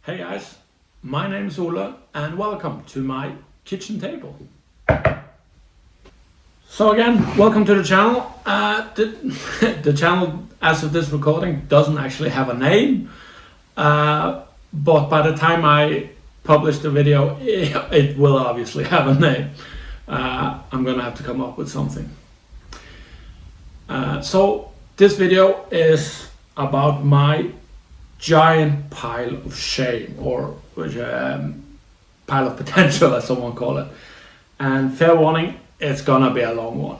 Hey guys, my name is Ola and welcome to my kitchen table. So again, welcome to the channel. The channel as of this recording doesn't actually have a name, but by the time I publish the video, it will obviously have a name. I'm gonna have to come up with something. So this video is about my giant pile of shame, or pile of potential, as someone call it. And fair warning, it's gonna be a long one.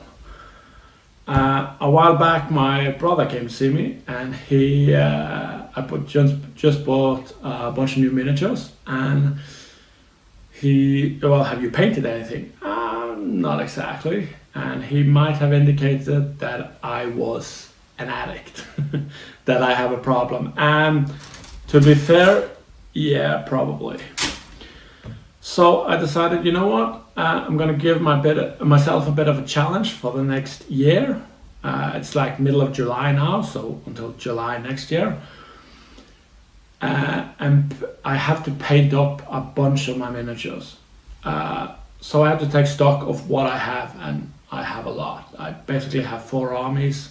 A while back, my brother came to see me, and just bought a bunch of new miniatures, and have you painted anything? Not exactly. And he might have indicated that I was an addict, that I have a problem. And to be fair, yeah, probably. So I decided, you know what? I'm gonna give myself a bit of a challenge for the next year. It's like middle of July now, so until July next year. And I have to paint up a bunch of my miniatures. So I have to take stock of what I have, and I have a lot. I basically have 4 armies,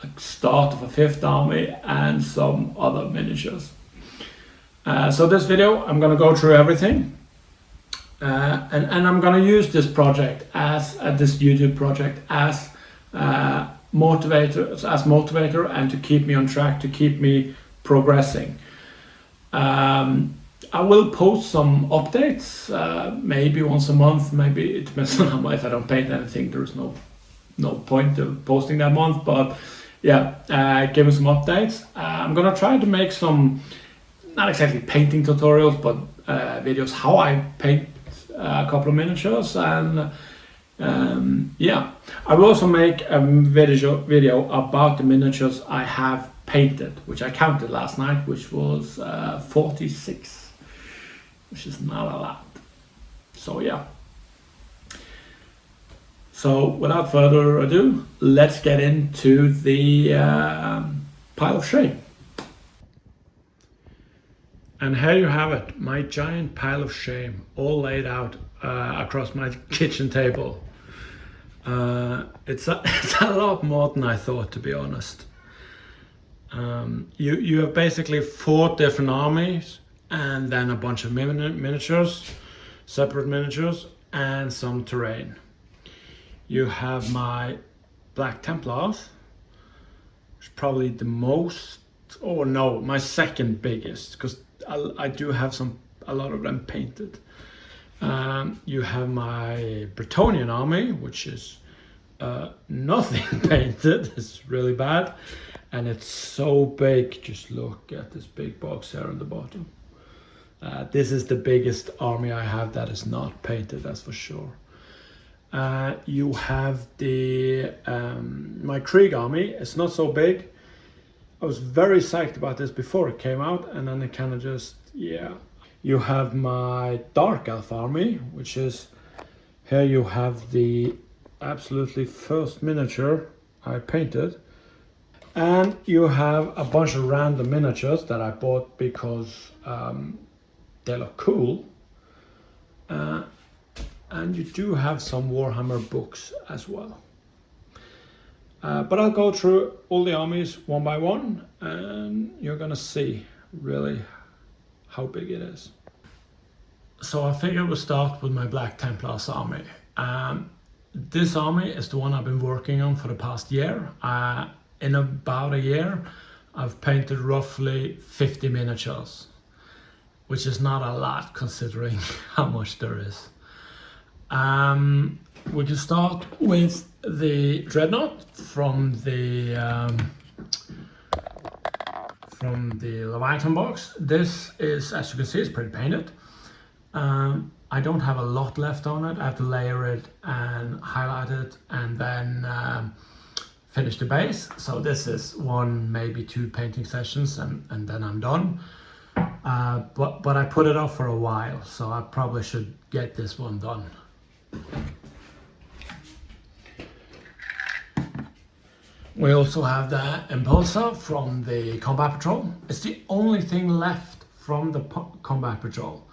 a start of a 5th army, and some other miniatures. So this video, I'm gonna go through everything, and I'm gonna use this project as this YouTube project as motivator, and to keep me on track, to keep me progressing. I will post some updates, maybe once a month, maybe it depends on if I don't paint anything, there's no point of posting that month, but yeah, give me some updates. I'm gonna try to make some, not exactly painting tutorials, but videos how I paint a couple of miniatures, and yeah, I will also make a video about the miniatures I have painted, which I counted last night, which was 46, which is not a lot. So yeah. So without further ado, let's get into the pile of shame. And here you have it, my giant pile of shame, all laid out across my kitchen table. It's a lot more than I thought, to be honest. You have basically 4 different armies, and then a bunch of miniatures, separate miniatures, and some terrain. You have my Black Templars, which is probably the most, or no, my second biggest, because I do have a lot of them painted. You have my Bretonnian army, which is nothing painted. It's really bad, and it's so big. Just look at this big box here on the bottom. This is the biggest army I have that is not painted, that's for sure. You have my Krieg army. It's not so big. I was very psyched about this before it came out, and then it kind of just, yeah. You have my Dark Elf army, which is, here you have the absolutely first miniature I painted. And you have a bunch of random miniatures that I bought because they look cool. And you do have some Warhammer books as well. But I'll go through all the armies one by one, and you're gonna see really how big it is. So I figured we'll start with my Black Templars army. This army is the one I've been working on for the past year. In about a year, I've painted roughly 50 miniatures, which is not a lot considering how much there is. We can start with the Dreadnought from the Leviathan box. This is, as you can see, it's pretty painted. I don't have a lot left on it. I have to layer it and highlight it, and then finish the base. So this is 1, maybe 2 painting sessions, and then I'm done. But I put it off for a while, so I probably should get this one done. We also have the Impulsor from the Combat Patrol. It's the only thing left from the combat patrol.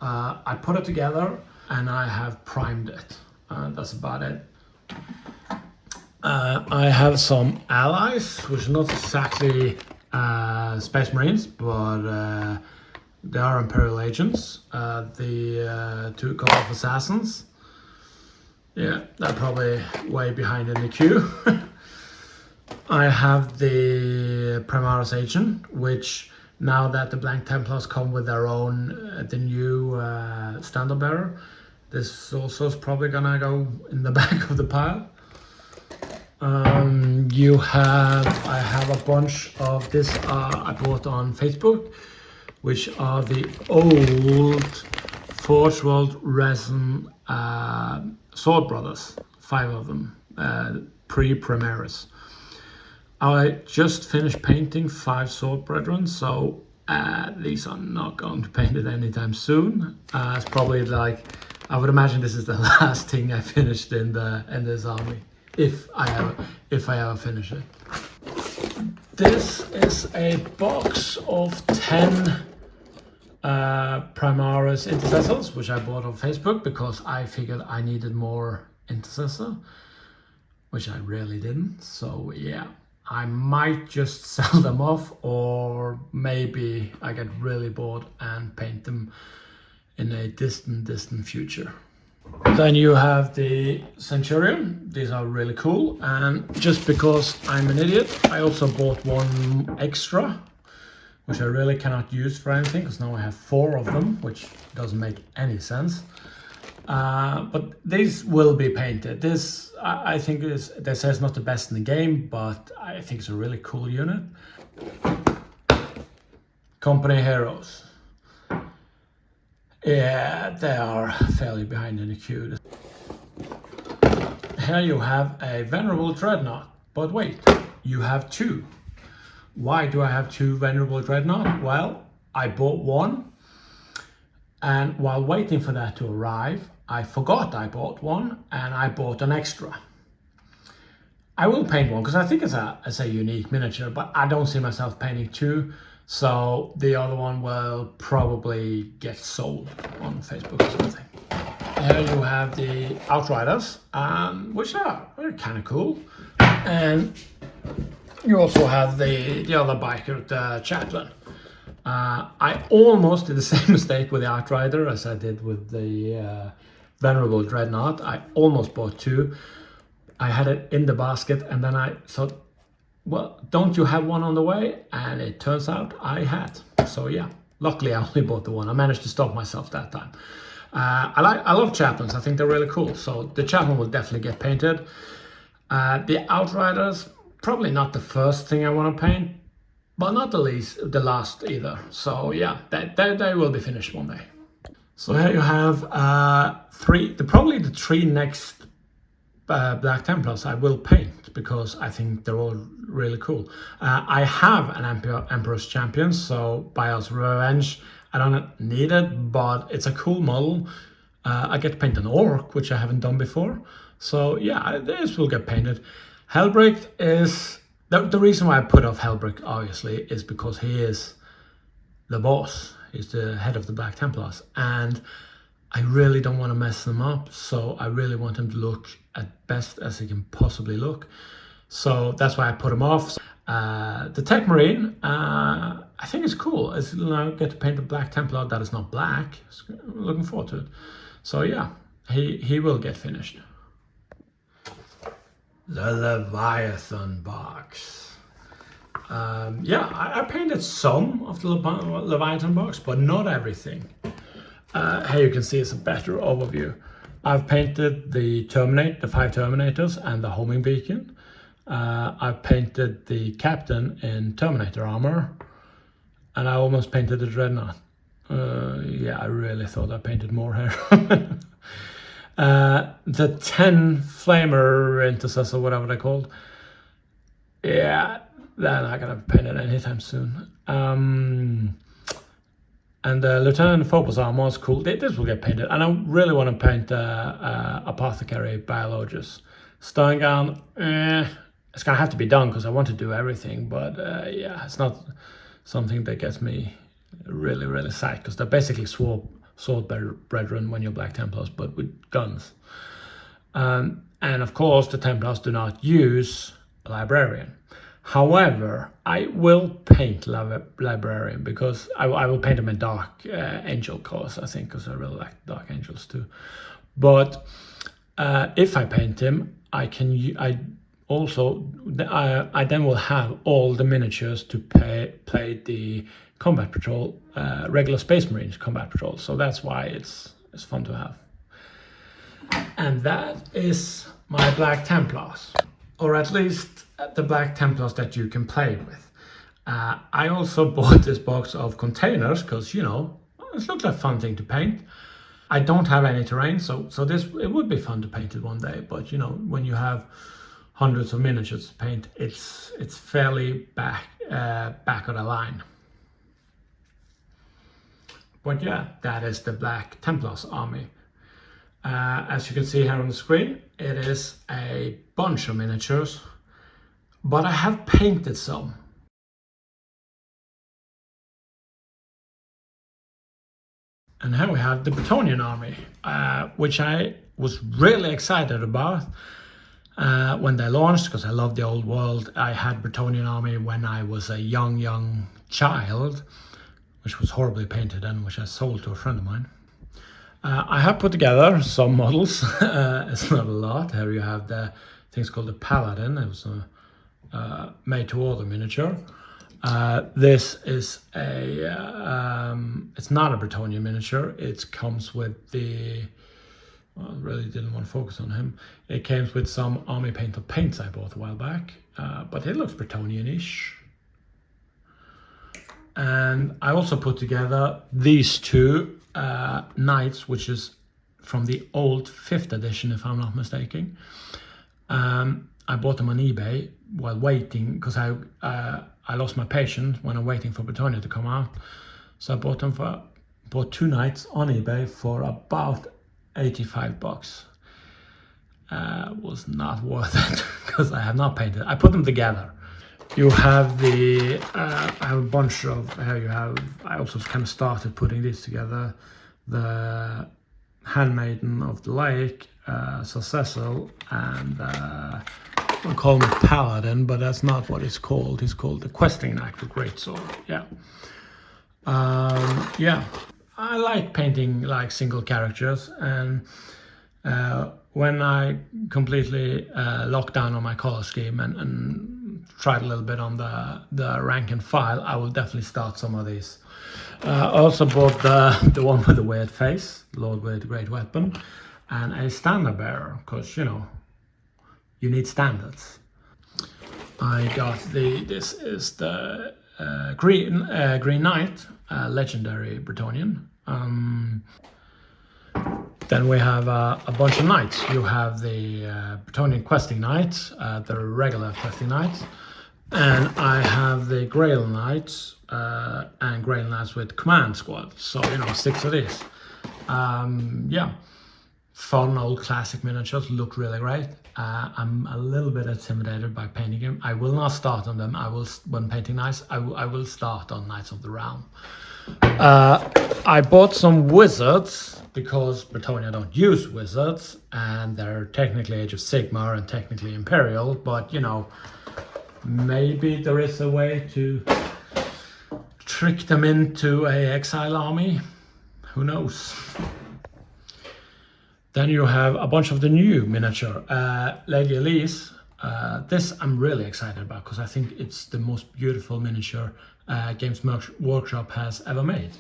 I put it together and I have primed it. That's about it. I have some allies, which are not exactly Space Marines, but they are Imperial agents. The two couple of assassins. Yeah, they're probably way behind in the queue. I have the Primaris agent, which now that the Black Templars come with their own, the new standard bearer, this also is probably gonna go in the back of the pile. I have a bunch of this I bought on Facebook, which are the old Forge World resin sword brothers, 5 of them, pre-Primaris. I just finished painting 5 sword brethren, so these are not going to paint it anytime soon. It's probably like, I would imagine this is the last thing I finished in this army, if I ever finish it. This is a box of 10 Primaris intercessors, which I bought on Facebook because I figured I needed more intercessor, which I really didn't. So yeah, I might just sell them off, or maybe I get really bored and paint them in a distant future. Then you have the Centurion. These are really cool, and just because I'm an idiot, I also bought one extra, which I really cannot use for anything because now I have 4 of them, which doesn't make any sense. But these will be painted. This I think they say it's not the best in the game, but I think it's a really cool unit. Company Heroes. Yeah, they are fairly behind in the queue. Here you have a Venerable Dreadnought, but wait, you have 2. Why do I have 2 Venerable Dreadnought? Well, I bought one, and while waiting for that to arrive, I forgot I bought one, and I bought an extra. I will paint one because I think it's a unique miniature, but I don't see myself painting 2. So the other one will probably get sold on Facebook or something. Here you have the Outriders, which are kind of cool. And you also have the other biker, the Chaplain. I almost did the same mistake with the Outrider as I did with the Venerable Dreadnought. I almost bought 2. I had it in the basket, and then I thought, well, don't you have one on the way? And it turns out I had. So yeah, luckily I only bought the one. I managed to stop myself that time. I love Chaplains. I think they're really cool. So the Chaplain will definitely get painted. The Outriders, probably not the first thing I want to paint, but not the last either. So yeah, they will be finished one day. So here you have probably the 3 next Black Templars I will paint because I think they're all really cool. I have an Emperor's Champion, so Baal's Revenge, I don't need it, but it's a cool model. I get to paint an Orc, which I haven't done before. So yeah, this will get painted. Helbrick is, the reason why I put off Helbrick, obviously, is because he is the boss. He's the head of the Black Templars, and I really don't want to mess them up, so I really want him to look as best as he can possibly look. So that's why I put him off. The Tech Marine, I think it's cool. It's, I get to paint a Black Templar that is not black. I'm looking forward to it. So yeah, he will get finished. The Leviathan box. Yeah, I painted some of the Leviathan box, but not everything. Here you can see it's a better overview. I've painted the 5 Terminators and the homing beacon. I've painted the captain in Terminator armor, and I almost painted the Dreadnought. Yeah, I really thought I painted more here. The 10 Flamer Intercessor, whatever they're called. Yeah, they're not gonna paint it anytime soon. And the Lieutenant Phobos armor is cool. This will get painted. And I really want to paint Apothecary Biologist. Sterngown, it's going to have to be done because I want to do everything. But yeah, it's not something that gets me Really, really sad, because they're basically sword brethren when you're Black Templars, but with guns. And of course, the Templars do not use a librarian. However, I will paint librarian, because I will paint him in dark angel colors, I think, because I really like dark angels too. But if I paint him, I then will have all the miniatures to play the combat patrol, regular Space Marines combat patrol. So that's why it's fun to have. And that is my Black Templars, or at least the Black Templars that you can play with. I also bought this box of containers because, you know, it looks like a fun thing to paint. I don't have any terrain, so it would be fun to paint it one day. But you know, when you have hundreds of miniatures to paint, it's fairly back of the line. But yeah, that is the Black Templars army. As you can see here on the screen, it is a bunch of miniatures, but I have painted some. And here we have the Bretonnian army, which I was really excited about when they launched, because I love the old world. I had Bretonnian army when I was a young child, which was horribly painted and which I sold to a friend of mine. I have put together some models. It's not a lot. Here you have the things called the Paladin. It was a made-to-order miniature. This is it's not a Bretonnian miniature. It comes with the, well, I really didn't want to focus on him. It came with some army painted paints I bought a while back, but it looks Bretonnian-ish. And I also put together these two knights, which is from the old 5th edition, if I'm not mistaken. I bought them on eBay while waiting, because I lost my patience when I'm waiting for Bretonnia to come out. So I bought two knights on eBay for about $85. Was not worth it, because I have not painted. I put them together. You have I have a bunch of, here you have, I also kind of started putting this together. The Handmaiden of the Lake, Sir Cecil, and I call him a Paladin, but that's not what it's called. He's called the Questing Knight with Greatsword. Yeah. Yeah. I like painting like single characters, and when I completely locked down on my color scheme and tried a little bit on the rank and file, I will definitely start some of these. I also bought the one with the weird face, Lord with the Great Weapon, and a standard bearer, because, you know, you need standards. I got this is the Green Knight, legendary Bretonnian. Then we have a bunch of knights. You have the Bretonnian Questing Knights, the regular Questing Knights, and I have the Grail Knights and Grail Knights with Command Squad. So, you know, 6 of these. Yeah, fun old classic miniatures, look really great. I'm a little bit intimidated by painting them. I will not start on them. When painting knights, I will start on Knights of the Realm. I bought some wizards, because Bretonnia don't use wizards, and they're technically Age of Sigmar and technically Imperial, but, you know, maybe there is a way to trick them into a exile army. Who knows? Then you have a bunch of the new miniature. Lady Elise. This I'm really excited about, because I think it's the most beautiful miniature Games Workshop has ever made.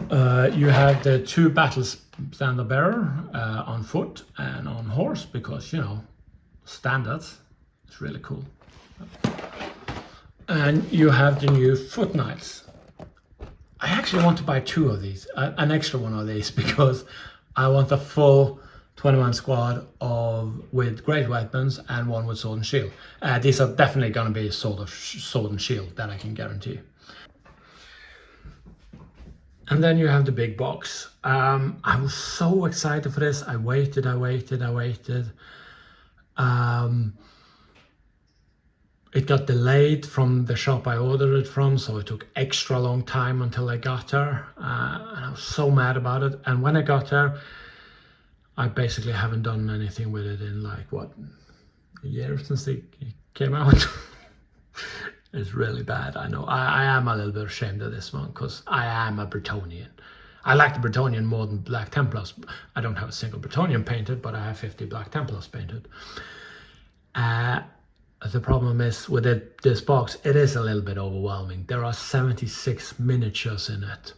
You have the 2 battle standard bearer on foot and on horse, because, you know, standards. It's really cool. And you have the new foot knights. I actually want to buy 2 of these, an extra one of these, because I want a full 21 squad with great weapons and one with sword and shield. These are definitely going to be sword and shield, that I can guarantee. And then you have the big box. I was so excited for this. I waited. It got delayed from the shop I ordered it from, so it took extra long time until I got there. And I was so mad about it. And when I got there, I basically haven't done anything with it in like, what, a year since it came out. It's really bad. I know. I am a little bit ashamed of this one because I am a Bretonian. I like the Bretonian more than Black Templars. I don't have a single Bretonian painted, but I have 50 Black Templars painted. The problem is with this box, it is a little bit overwhelming. There are 76 miniatures in it.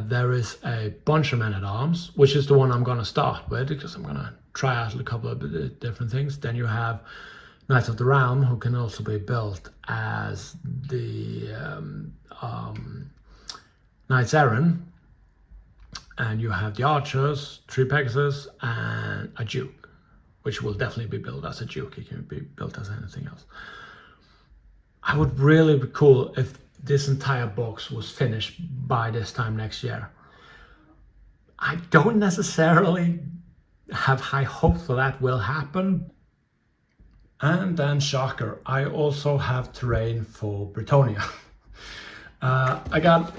There is a bunch of men-at-arms, which is the one I'm going to start with because I'm going to try out a couple of different things. Then you have Knights of the Realm, who can also be built as the Knights Errant. And you have the Archers, 3 Pegasus, and a Duke, which will definitely be built as a Duke. It can be built as anything else. I would really be cool if this entire box was finished by this time next year. I don't necessarily have high hopes for that will happen. And then, shocker, I also have terrain for Bretonia. I got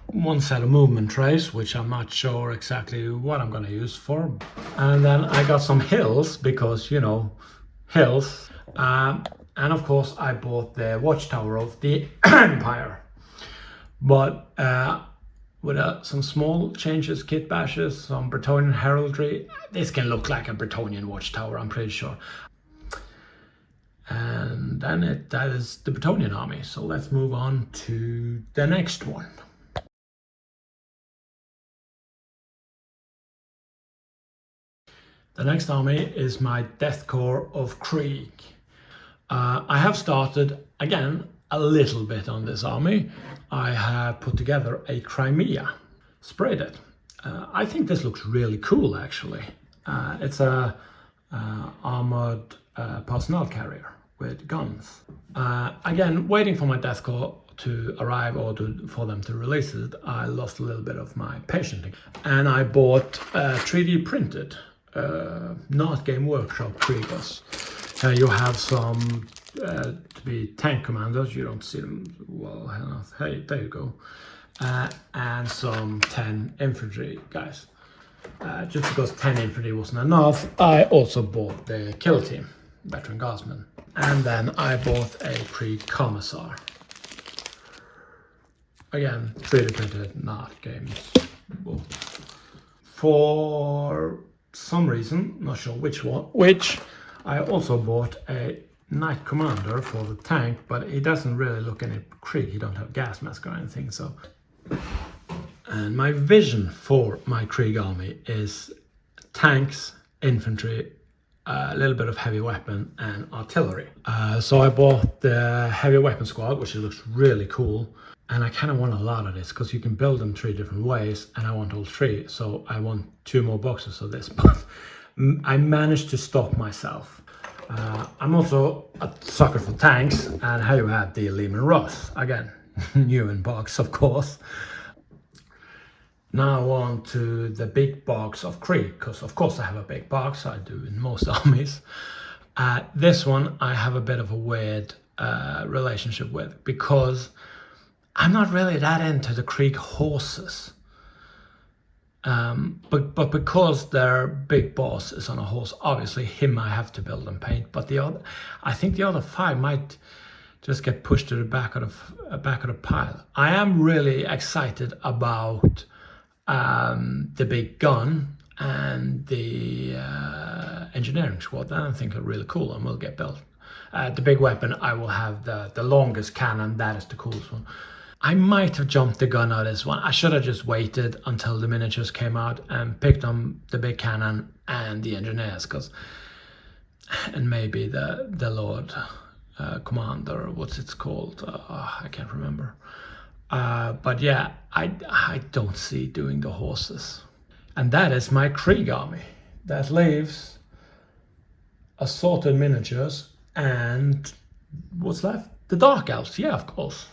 one set of movement trays, which I'm not sure exactly what I'm going to use for. And then I got some hills, because, you know, hills. And of course, I bought the Watchtower of the Empire. But with some small changes, kit bashes, some Bretonian heraldry, this can look like a Bretonian Watchtower, I'm pretty sure. And then that is the Bretonian army. So let's move on to the next one. The next army is my Death Corps of Krieg. I have started, again, a little bit on this army. I have put together a Crimea, sprayed it. I think this looks really cool, actually. It's a armored personnel carrier with guns. Again, waiting for my Death Corps to arrive or for them to release it, I lost a little bit of my patience. And I bought 3D printed Not Game Workshop Kriegers. You have some to be tank commanders, you don't see them well enough. Hey, there you go. And some 10 infantry guys. Just because 10 infantry wasn't enough, I also bought the kill team, veteran guardsmen. And then I bought a pre-commissar. Again, 3D printed, not games. For some reason, not sure which, I also bought a Knight Commander for the tank, but he doesn't really look any Krieg. He don't have gas mask or anything, so. And my vision for my Krieg army is tanks, infantry, a little bit of heavy weapon and artillery. So I bought the heavy weapon squad, which looks really cool. And I kind of want a lot of this because you can build them 3 different ways, and I want all 3. So I want 2 more boxes of this, but I managed to stop myself. I'm also a sucker for tanks, and here you have the Lehman Ross. Again, new in box, of course. Now on to the big box of Krieg, because of course I have a big box, I do in most armies. This one I have a bit of a weird relationship with, because I'm not really that into the Krieg horses. But because their big boss is on a horse, obviously him I have to build and paint. But I think the other 5 might just get pushed to the back of the pile. I am really excited about the big gun and the engineering squad. I think are really cool and will get built. The big weapon, I will have the longest cannon. That is the coolest one. I might have jumped the gun on this one. I should have just waited until the miniatures came out and picked on the big cannon and the engineers, and maybe the Lord Commander, what's it called? I can't remember. But yeah, I don't see doing the horses. And that is my Krieg army. That leaves assorted miniatures and what's left? The Dark Elves, yeah, of course.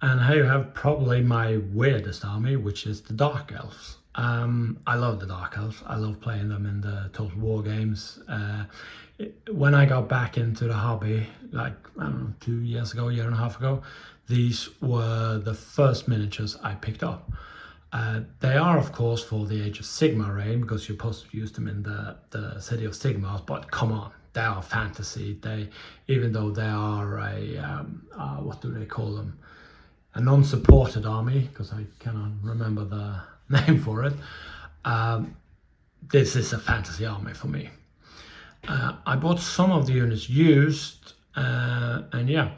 And here you have probably my weirdest army, which is the Dark Elves. I love the Dark Elves. I love playing them in the Total War games. When I got back into the hobby, like, I don't know, 2 years ago, year and a half ago, these were the first miniatures I picked up. They are, of course, for the Age of Sigmar reign, because you're supposed to use them in the city of Sigmar, but come on, they are fantasy. Even though they are what do they call them? A non-supported army, because I cannot remember the name for it. This is a fantasy army for me. I bought some of the units used, and yeah,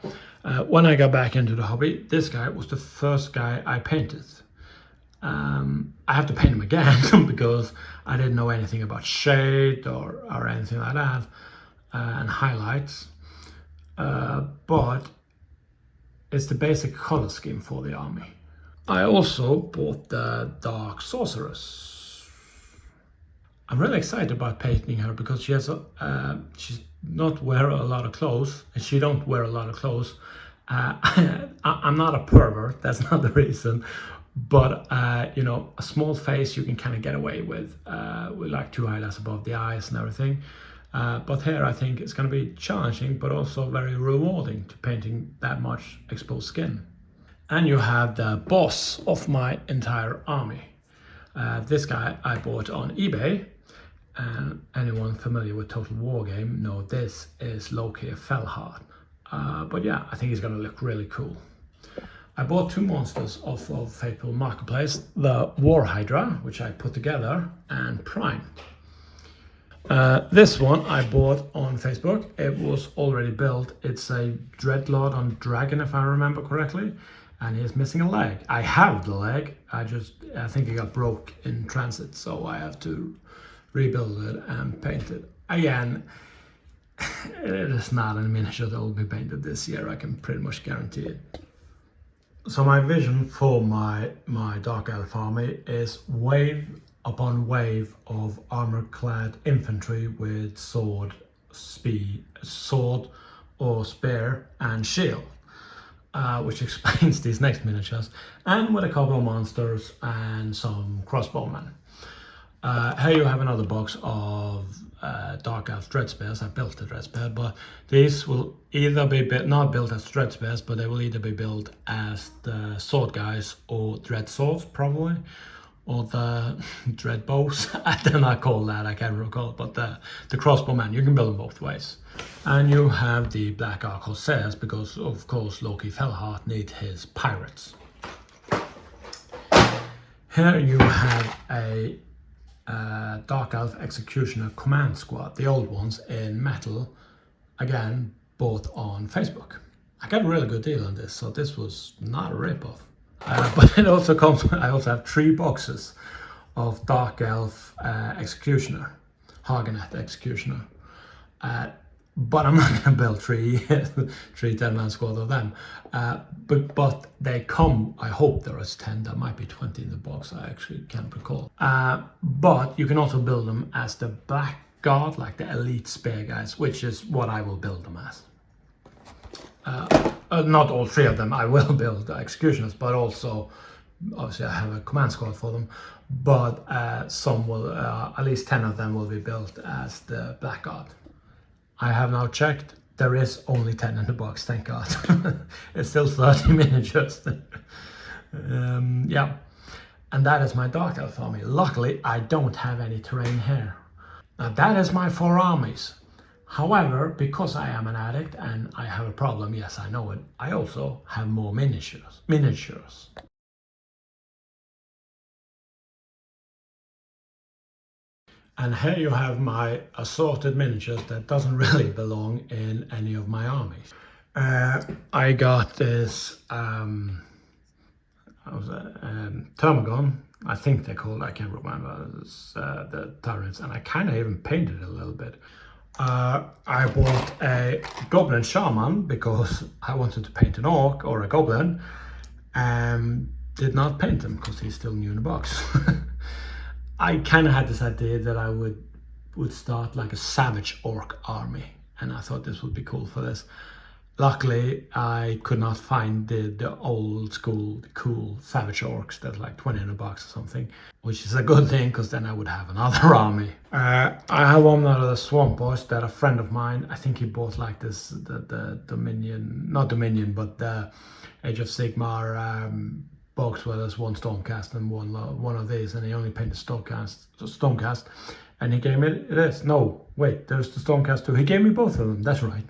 when I got back into the hobby, this guy was the first guy I painted. I have to paint him again because I didn't know anything about shade or anything like that, and highlights. But it's the basic color scheme for the army. I also bought the Dark Sorceress. I'm really excited about painting her because she's not wear a lot of clothes, and she don't wear a lot of clothes. I'm not a pervert, that's not the reason, but a small face you can kind of get away with like 2 highlights above the eyes and everything. But here I think it's going to be challenging, but also very rewarding to painting that much exposed skin. And you have the boss of my entire army. This guy I bought on eBay, and anyone familiar with Total War game know this is low-key a Fellheart. But yeah, I think he's gonna look really cool. I bought 2 monsters off of Fateful Marketplace, the War Hydra, which I put together, and Prime. This one I bought on Facebook. It was already built. It's a Dreadlord on Dragon, if I remember correctly, and he's missing a leg. I have the leg, I think it got broke in transit, so I have to rebuild it and paint it. Again, it is not a miniature that will be painted this year, I can pretty much guarantee it. So my vision for my Dark Elf army is wave upon wave of armor-clad infantry with sword or spear and shield, which explains these next miniatures, and with a couple of monsters and some crossbowmen. Here you have another box of Dark Elf Dread Spears. I built the Dread Spear, but these will either be not built as Dread Spears, but they will either be built as the Sword Guys or Dread Swords, probably, or the Dread Bows. I don't know call that, I can't recall, but the crossbowmen, you can build them both ways. And you have the Black Ark Corsairs, because of course Loki Fellheart need his pirates. Here you have a Dark Elf Executioner Command Squad, the old ones in metal, again bought on Facebook. I got a really good deal on this, so this was not a rip-off. But it also comes, I also have 3 boxes of Dark Elf Executioner, Hagenet Executioner. But I'm not going to build three 10-man squad of them. But they come, I hope there is 10, there might be 20 in the box, I actually can't recall. But you can also build them as the Blackguard, like the elite spear guys, which is what I will build them as. Not all 3 of them, I will build the executioners, but also, obviously I have a command squad for them, but some will, at least 10 of them will be built as the Blackguard. I have now checked, there is only 10 in the box, thank God. It's still 30 miniatures. Yeah, and that is my Dark Elf army. Luckily, I don't have any terrain here. Now that is my 4 armies. However, because I am an addict and I have a problem, yes, I know it, I also have more miniatures. And here you have my assorted miniatures that doesn't really belong in any of my armies. I got this Termagon, I think they're called, I can't remember, the turrets, and I kind of even painted it a little bit. I bought a Goblin Shaman because I wanted to paint an Orc or a Goblin, and did not paint him because he's still new in the box. I kind of had this idea that I would start like a savage orc army, and I thought this would be cool for this. Luckily, I could not find the old school, the cool Savage Orcs that like 20 in a box or something, which is a good thing because then I would have another army. I have one out of the Swamp Boys that a friend of mine, I think he bought like this, the Dominion, not Dominion, but the Age of Sigmar box where there's one Stormcast and one of these, and he only painted Stormcast, and he gave me this. No, wait, there's the Stormcast too. He gave me both of them, that's right.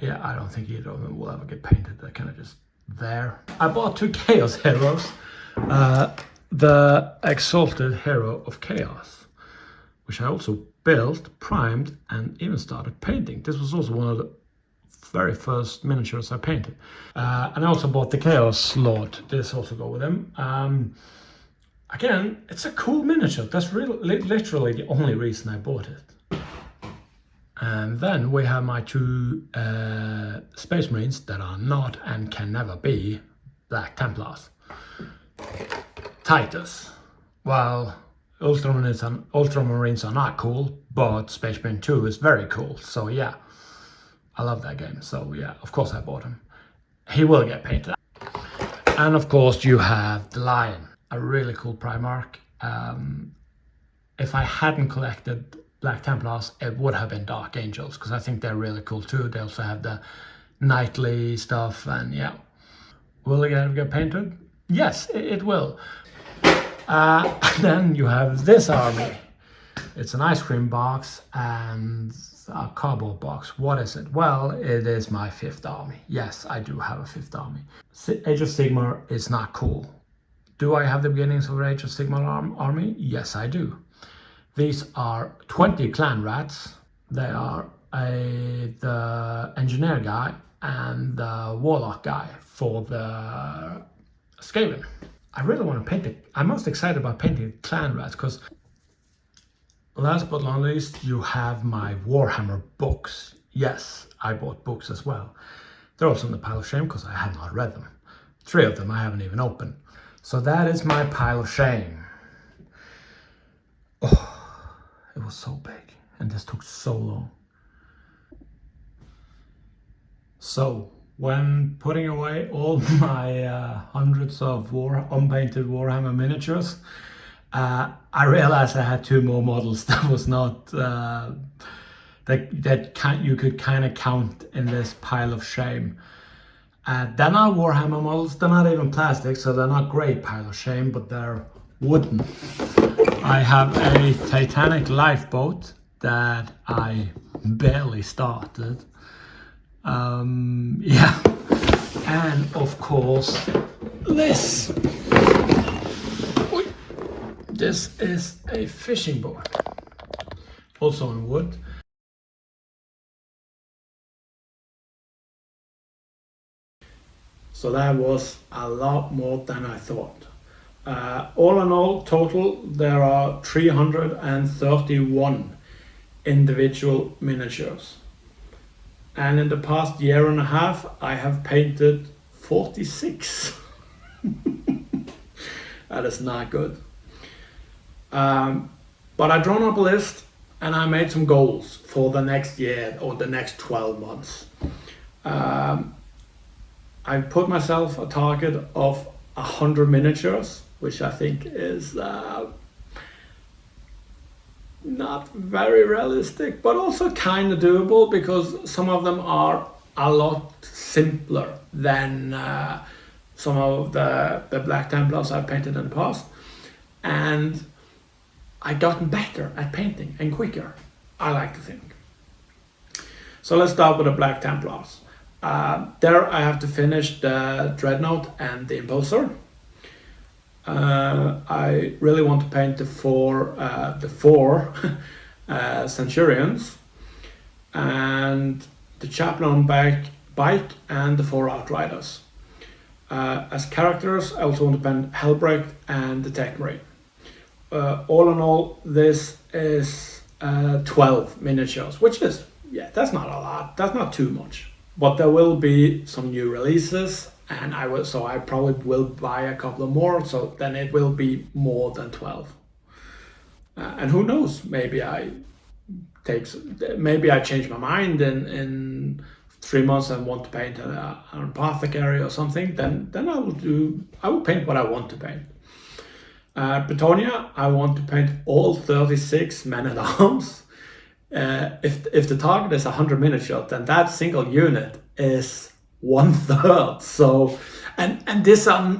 Yeah, I don't think either of them will ever get painted. They're kind of just there. I bought 2 Chaos Heroes. The Exalted Hero of Chaos, which I also built, primed, and even started painting. This was also one of the very first miniatures I painted. And I also bought the Chaos Lord. This also go with him. Again, it's a cool miniature. That's really, literally the only reason I bought it. And then we have my 2 Space Marines that are not and can never be Black Templars. Titus. Well, Ultramarines are not cool, but Space Marine 2 is very cool. So yeah, I love that game. So yeah, of course I bought him. He will get painted. And of course you have the Lion, a really cool Primarch. If I hadn't collected Black Templars, it would have been Dark Angels, because I think they're really cool too. They also have the knightly stuff, and yeah. Will it ever get painted? Yes, it will. Then you have this army. It's an ice cream box and a cardboard box. What is it? Well, it is my 5th army. Yes, I do have a 5th army. Age of Sigmar is not cool. Do I have the beginnings of Age of Sigmar army? Yes, I do. These are 20 clan rats. They are the engineer guy and the warlock guy for the Skaven. I really want to paint it. I'm most excited about painting clan rats because last but not least, you have my Warhammer books. Yes, I bought books as well. They're also in the pile of shame because I have not read them. 3 of them I haven't even opened. So that is my pile of shame. Oh. It was so big, and this took so long. So, when putting away all my hundreds of unpainted Warhammer miniatures, I realized I had 2 more models that was not you could kind of count in this pile of shame. They're not Warhammer models. They're not even plastic, so they're not great pile of shame, but they're wooden. I have a Titanic lifeboat that I barely started. Yeah, and of course this. This is a fishing boat, also in wood. So that was a lot more than I thought. All in all, total, there are 331 individual miniatures. And in the past year and a half, I have painted 46. That is not good. But I drawn up a list and I made some goals for the next year or the next 12 months. I put myself a target of 100 miniatures, which I think is not very realistic, but also kind of doable because some of them are a lot simpler than some of the Black Templars I've painted in the past. And I've gotten better at painting and quicker, I like to think. So let's start with the Black Templars. There I have to finish the Dreadnought and the Imposer. I really want to paint the four Centurions and the Chaplain on bike and the 4 Outriders. As characters, I also want to paint Hellbreak and the Tech Marine. All in all, this is 12 miniatures, which is, yeah, that's not a lot, that's not too much. But there will be some new releases, and I probably will buy a couple of more, so then it will be more than 12. And who knows, maybe I change my mind in 3 months and want to paint an apothecary or something, then I will paint what I want to paint. Bretonia, I want to paint all 36 men-at-arms. If the target is 100 miniatures, then that single unit is 1/3. So, and this are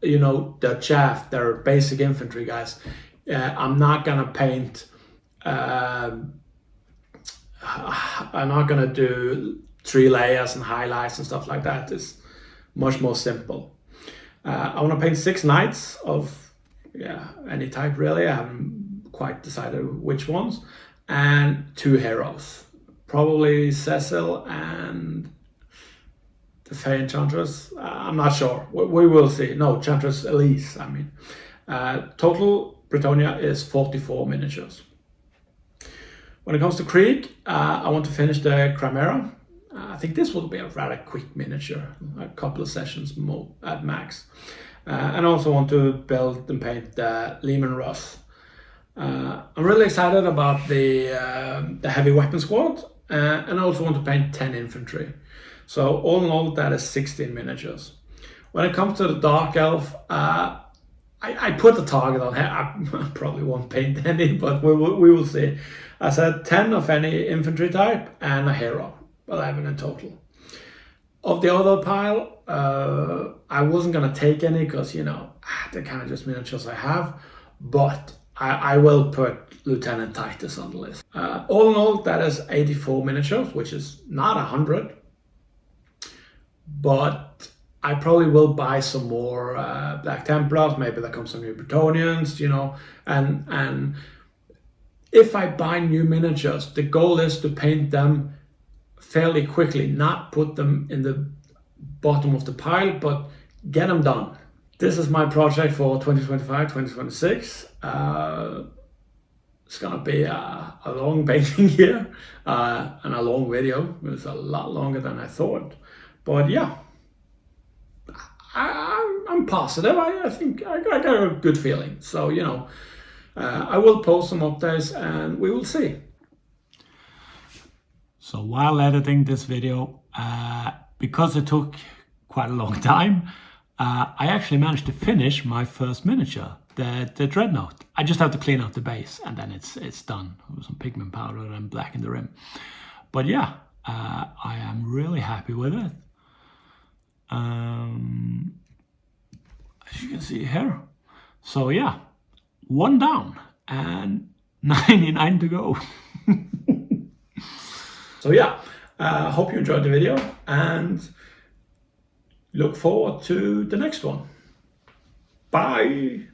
the chaff, they're basic infantry guys. I'm not gonna paint. I'm not gonna do 3 layers and highlights and stuff like that. It's much more simple. I want to paint 6 knights of any type really. I haven't quite decided which ones, and 2 heroes, probably Cecil and the Fey Enchantress. I'm not sure. We will see. No, Enchantress Elise. I mean, total Bretonia is 44 miniatures. When it comes to Krieg, I want to finish the Chimera. I think this will be a rather quick miniature, a couple of sessions more at max. And I also want to build and paint the Lehman Russ. I'm really excited about the heavy weapon squad, and I also want to paint 10 infantry. So all in all, that is 16 miniatures. When it comes to the Dark Elf, I put the target on here. I probably won't paint any, but we will see. I said 10 of any infantry type and a hero, 11 in total. Of the other pile, I wasn't gonna take any because they're kind of just miniatures I have, but I will put Lieutenant Titus on the list. All in all, that is 84 miniatures, which is not 100, but I probably will buy some more Black Templars. Maybe there comes some new Bretonians, and if I buy new miniatures, the goal is to paint them fairly quickly, not put them in the bottom of the pile, but get them done. This is my project for 2025, 2026. It's gonna be a long painting year and a long video. It's a lot longer than I thought, but yeah, I'm positive. I think I got a good feeling. So I will post some updates and we will see. So while editing this video, because it took quite a long time, I actually managed to finish my first miniature, the Dreadnought. I just have to clean out the base and then it's done with some pigment powder and blacken the rim. But yeah, I am really happy with it. As you can see here. So yeah, 1 down and 99 to go. So yeah, hope you enjoyed the video and look forward to the next one. Bye.